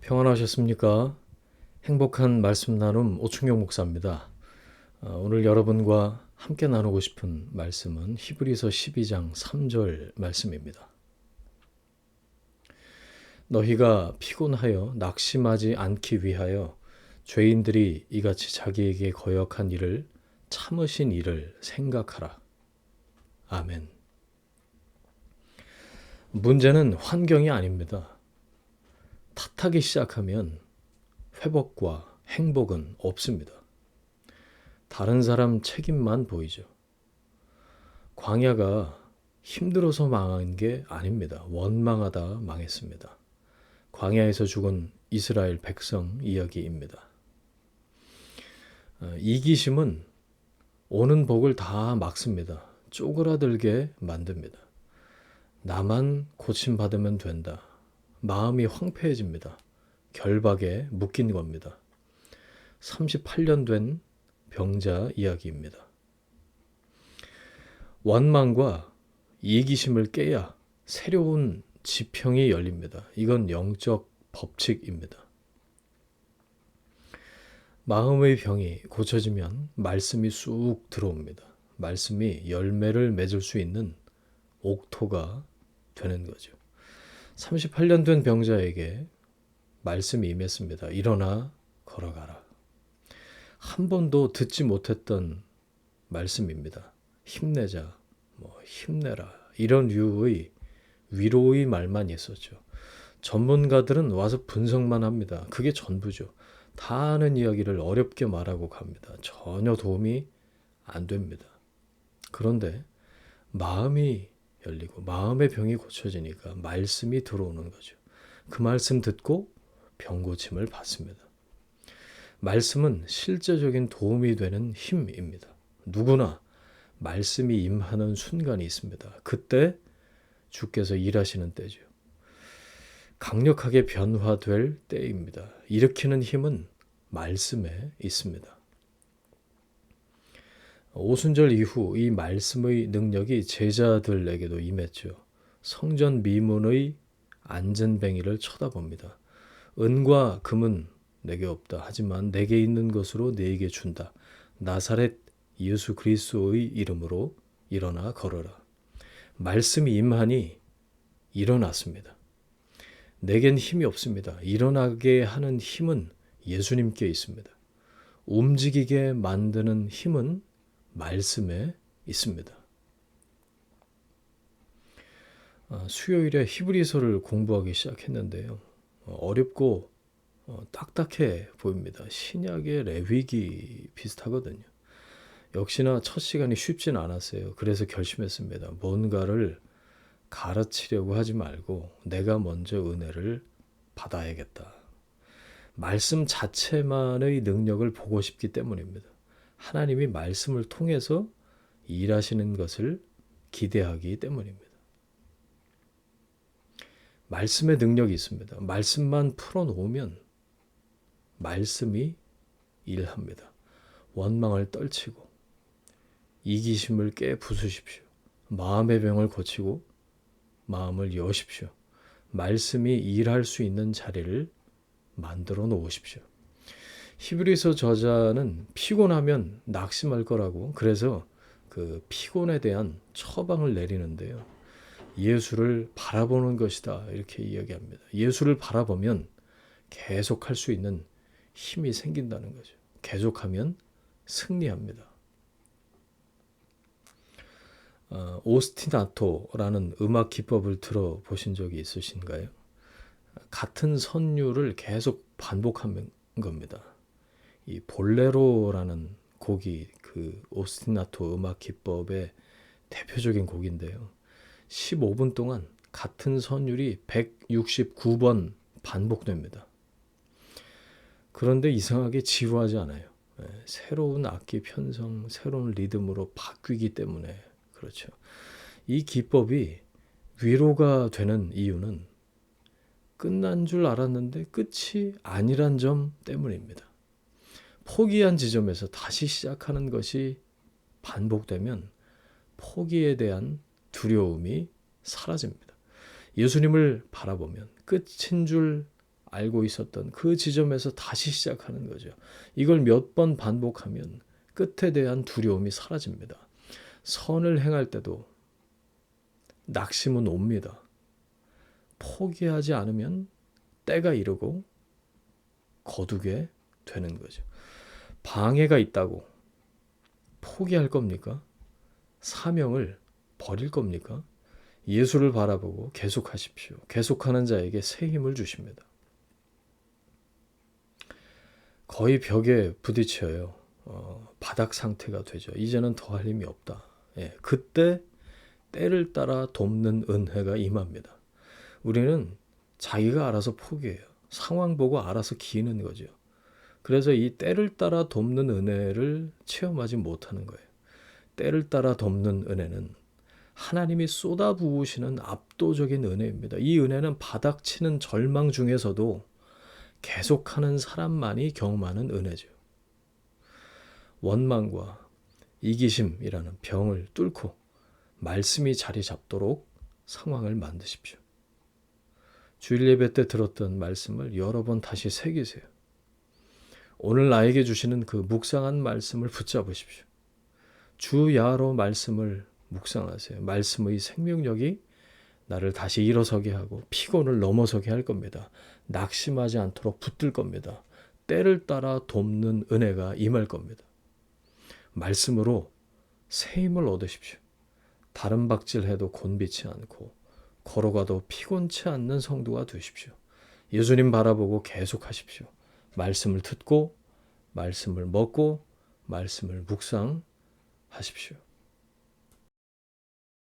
평안하셨습니까? 행복한 말씀 나눔 오충용 목사입니다. 오늘 여러분과 함께 나누고 싶은 말씀은 히브리서 12장 3절 말씀입니다. 너희가 피곤하여 낙심하지 않기 위하여 죄인들이 이같이 자기에게 거역한 일을 참으신 일을 생각하라. 아멘. 문제는 환경이 아닙니다. 탓하기 시작하면 회복과 행복은 없습니다. 다른 사람 책임만 보이죠. 광야가 힘들어서 망한 게 아닙니다. 원망하다 망했습니다. 광야에서 죽은 이스라엘 백성 이야기입니다. 이기심은 오는 복을 다 막습니다. 쪼그라들게 만듭니다. 나만 고침받으면 된다. 마음이 황폐해집니다. 결박에 묶인 겁니다. 38년 된 병자 이야기입니다. 원망과 이기심을 깨야 새로운 지평이 열립니다. 이건 영적 법칙입니다. 마음의 병이 고쳐지면 말씀이 쑥 들어옵니다. 말씀이 열매를 맺을 수 있는 옥토가 되는 거죠. 38년 된 병자에게 말씀이 임했습니다. 일어나 걸어가라. 한 번도 듣지 못했던 말씀입니다. 힘내자, 힘내라 이런 류의 위로의 말만 있었죠. 전문가들은 와서 분석만 합니다. 그게 전부죠. 다 아는 이야기를 어렵게 말하고 갑니다. 전혀 도움이 안 됩니다. 그런데 마음이 열리고 마음의 병이 고쳐지니까 말씀이 들어오는 거죠. 그 말씀 듣고 병고침을 받습니다. 말씀은 실제적인 도움이 되는 힘입니다. 누구나 말씀이 임하는 순간이 있습니다. 그때 주께서 일하시는 때죠. 강력하게 변화될 때입니다. 일으키는 힘은 말씀에 있습니다. 오순절 이후 이 말씀의 능력이 제자들에게도 임했죠. 성전 미문의 안전뱅이를 쳐다봅니다. 은과 금은 내게 없다. 하지만 내게 있는 것으로 네게 준다. 나사렛 예수 그리스도의 이름으로 일어나 걸어라. 말씀이 임하니 일어났습니다. 내겐 힘이 없습니다. 일어나게 하는 힘은 예수님께 있습니다. 움직이게 만드는 힘은 말씀에 있습니다. 수요일에 히브리서를 공부하기 시작했는데요. 어렵고 딱딱해 보입니다. 신약의 레위기 비슷하거든요. 역시나 첫 시간이 쉽진 않았어요. 그래서 결심했습니다. 뭔가를 가르치려고 하지 말고 내가 먼저 은혜를 받아야겠다. 말씀 자체만의 능력을 보고 싶기 때문입니다. 하나님이 말씀을 통해서 일하시는 것을 기대하기 때문입니다. 말씀의 능력이 있습니다. 말씀만 풀어놓으면 말씀이 일합니다. 원망을 떨치고 이기심을 깨 부수십시오. 마음의 병을 고치고 마음을 여십시오. 말씀이 일할 수 있는 자리를 만들어 놓으십시오. 히브리서 저자는 피곤하면 낙심할 거라고 그래서 그 피곤에 대한 처방을 내리는데요. 예수를 바라보는 것이다 이렇게 이야기합니다. 예수를 바라보면 계속할 수 있는 힘이 생긴다는 거죠. 계속하면 승리합니다. 오스티나토라는 음악 기법을 들어보신 적이 있으신가요? 같은 선율을 계속 반복하는 겁니다. 이 볼레로라는 곡이 그 오스티나토 음악 기법의 대표적인 곡인데요. 15분 동안 같은 선율이 169번 반복됩니다. 그런데 이상하게 지루하지 않아요. 새로운 악기 편성, 새로운 리듬으로 바뀌기 때문에 그렇죠. 이 기법이 위로가 되는 이유는 끝난 줄 알았는데 끝이 아니란 점 때문입니다. 포기한 지점에서 다시 시작하는 것이 반복되면 포기에 대한 두려움이 사라집니다. 예수님을 바라보면 끝인 줄 알고 있었던 그 지점에서 다시 시작하는 거죠. 이걸 몇 번 반복하면 끝에 대한 두려움이 사라집니다. 선을 행할 때도 낙심은 옵니다. 포기하지 않으면 때가 이르고 거두게 되는 거죠. 방해가 있다고 포기할 겁니까? 사명을 버릴 겁니까? 예수를 바라보고 계속하십시오. 계속하는 자에게 새 힘을 주십니다. 거의 벽에 부딪혀요. 바닥 상태가 되죠. 이제는 더할 힘이 없다. 예, 그때 때를 따라 돕는 은혜가 임합니다. 우리는 자기가 알아서 포기해요. 상황 보고 알아서 기는 거죠. 그래서 이 때를 따라 돕는 은혜를 체험하지 못하는 거예요. 때를 따라 돕는 은혜는 하나님이 쏟아부으시는 압도적인 은혜입니다. 이 은혜는 바닥치는 절망 중에서도 계속하는 사람만이 경험하는 은혜죠. 원망과 이기심이라는 병을 뚫고 말씀이 자리 잡도록 상황을 만드십시오. 주일 예배 때 들었던 말씀을 여러 번 다시 새기세요. 오늘 나에게 주시는 그 묵상한 말씀을 붙잡으십시오. 주야로 말씀을 묵상하세요. 말씀의 생명력이 나를 다시 일어서게 하고 피곤을 넘어서게 할 겁니다. 낙심하지 않도록 붙들 겁니다. 때를 따라 돕는 은혜가 임할 겁니다. 말씀으로 새 힘을 얻으십시오. 다른 박질해도 곤비치 않고 걸어가도 피곤치 않는 성도가 되십시오. 예수님 바라보고 계속하십시오. 말씀을 듣고 말씀을 먹고 말씀을 묵상하십시오.